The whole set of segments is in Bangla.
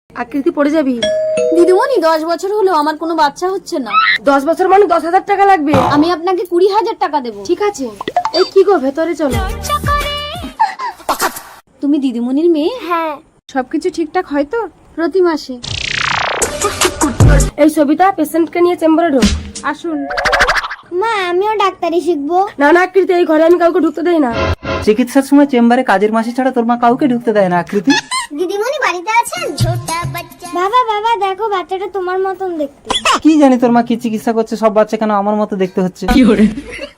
আকৃতি পড়ে যাবি। দিদিমণি 10 বছর হলো আমার কোনো বাচ্চা হচ্ছে না। 10 বছর মানে 10,000 টাকা লাগবে। আমি আপনাকে 20,000 টাকা দেবো। ঠিক আছে, এই কি গো, ভেতরে চলো। তুমি দিদিমণির মেয়ে? হ্যাঁ। সবকিছু ঠিকঠাক হয় তো? প্রতি মাসে। এই সবিতা, পেশেন্টকে নিয়ে চেম্বারে ঢোক। আসুন। মা আমিও ডাক্তারি শিখবো। না না আকৃতি, এই ঘরে আমি কাউকে ঢুকতে দেই না। চিকিৎসার সময় চেম্বারে কাজের মাসি ছাড়া তোর মা কাউকে ঢুকতে দেয় না। আকৃতি, দিদিমণি বাড়িতে আছেন? বাবা বাবা দেখো বাচ্চাটা তোমার মতন দেখতে। কি জানি তোর মা কি চিকিৎসা করছে, সব বাচ্চা কেন আমার মতো দেখতে হচ্ছে।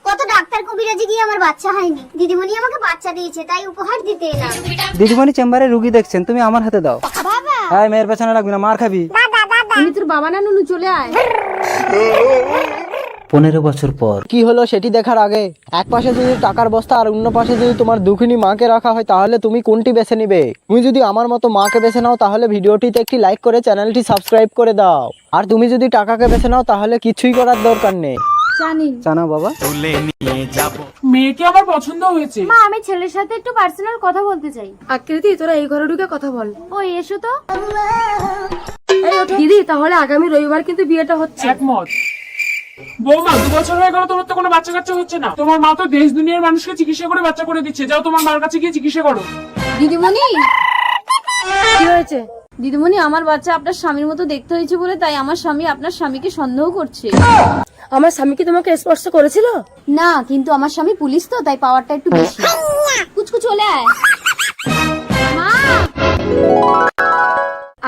কত ডাক্তার কবিরাজি গিয়ে আমার বাচ্চা হয়নি। দিদিমণি আমাকে বাচ্চা দিয়েছে, তাই উপহার দিতে এলাম। দিদিমণি চেম্বারে রুগী দেখছেন, তুমি আমার হাতে দাও। বাবা হ্যাঁ, মেয়ের পেছনে রাখবি না, মার খাবি। আমি তোর বাবা না নুনু, চলে আয়। 15 বছর পর কি হলো সেটি দেখার আগে এক পাশে যদি টাকার বস্তা আর অন্য পাশে যদি তোমার দুঃখিনী মাকে রাখা হয়, তাহলে তুমি কোনটি বেছে নিবে? তুমি যদি আমার মতো মাকে বেছে নাও তাহলে ভিডিওটিতে একটি লাইক করে চ্যানেলটি সাবস্ক্রাইব করে দাও, আর তুমি যদি টাকাকে বেছে নাও তাহলে কিছুই করার দরকার নেই। জানি জানো বাবা, মেয়েকে আমার পছন্দ হয়েছে। মা, আমি ছেলের সাথে একটু পার্সোনাল কথা বলতে চাই। আকৃতি, তোরা এই ঘরে ঢুকে কথা বল। ও এসো তো। এই ওঠো। দিদি, তাহলে আগামী রবিবার কিন্তু বিয়েটা হচ্ছে। একমত। বৌমা, 2 বছর হয়ে গেল তোমার তো কোনো বাচ্চা কাচ্চা হচ্ছে না। তোমার মা তো দেশ দুনিয়ার মানুষকে চিকিৎসা করে বাচ্চা করে দিচ্ছে। যাও তোমার মার কাছে গিয়ে চিকিৎসা করো। দিদিমণি, কি হয়েছে? দিদিমণি আমার বাচ্চা আপনার স্বামীর মতো দেখতে হয়েছে বলে তাই আমার স্বামী আপনার স্বামীকে সন্দেহ করছে। আমার স্বামী কি তোমাকে স্পর্শ করেছিল? না, কিন্তু আমার স্বামী পুলিশ তো, তাই পাওয়ারটা একটু বেশি। কুচকু চলে আয়। মা,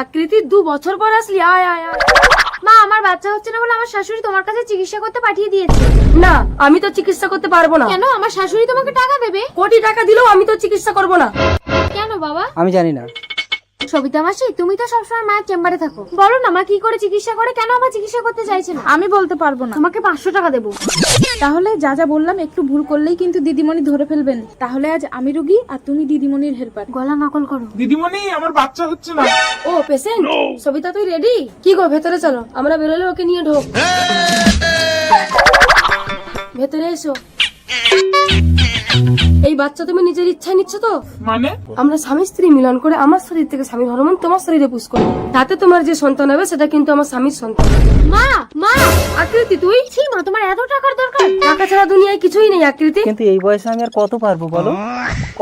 আকৃতি, 2 বছর পর আসলি। আয় আয় আয়। মা আমার বাচ্চা হচ্ছে না বলে আমার শাশুড়ি তোমার কাছে চিকিৎসা করতে পাঠিয়ে দিয়েছে। না, আমি তো চিকিৎসা করতে পারবো না। কেন? আমার শাশুড়ি তোমাকে টাকা দেবে। কোটি টাকা দিলেও আমি তো চিকিৎসা করবো না। কেন বাবা? আমি জানি না। সবিতা মাসি, তুমি তো সবসময় মায়ের চেম্বারে থাকো, বলো না মা কি করে চিকিৎসা করে, কেন আমার চিকিৎসা করতে চাইছে না? আমি বলতে পারবো না। তোমাকে 500 টাকা দেবো। তাহলে যা যা বললাম একটু ভুল করলেই কিন্তু দিদিমণি ধরে ফেলবেন। তাহলে আজ আমি রুগী আর তুমি দিদিমণির হেল্পার। গলা নকল করো। দিদিমণি, আমার বাচ্চা হচ্ছে না। ও পেশেন্ট, সবিতা তুই রেডি? কি গো, ভেতরে চলো। আমরা বেরোলে ওকে নিয়ে ঢোক। ভেতরে এসো। এই বাচ্চা তুমি নিজের ইচ্ছায় নিচ্ছ তো? মানে? আমরা স্বামী স্ত্রী মিলন করে আমার শরীর থেকে স্বামীর হরমোন তোমার শরীরে পুশ করি, তাতে তোমার যে সন্তান হবে সেটা কিন্তু আমার স্বামীর সন্তান। মা, মা, আকৃতি তুই? ছি মা, তোমার এত টাকার দরকার? টাকা ছাড়া দুনিয়ায় কিছুই নেই আকৃতি। কিন্তু এই বয়সে আমি আর কত পারবো বলো?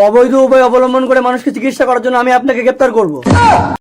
অবৈধ উপায় অবলম্বন করে মানুষকে চিকিৎসা করার জন্য আমি আপনাকে গ্রেপ্তার করব।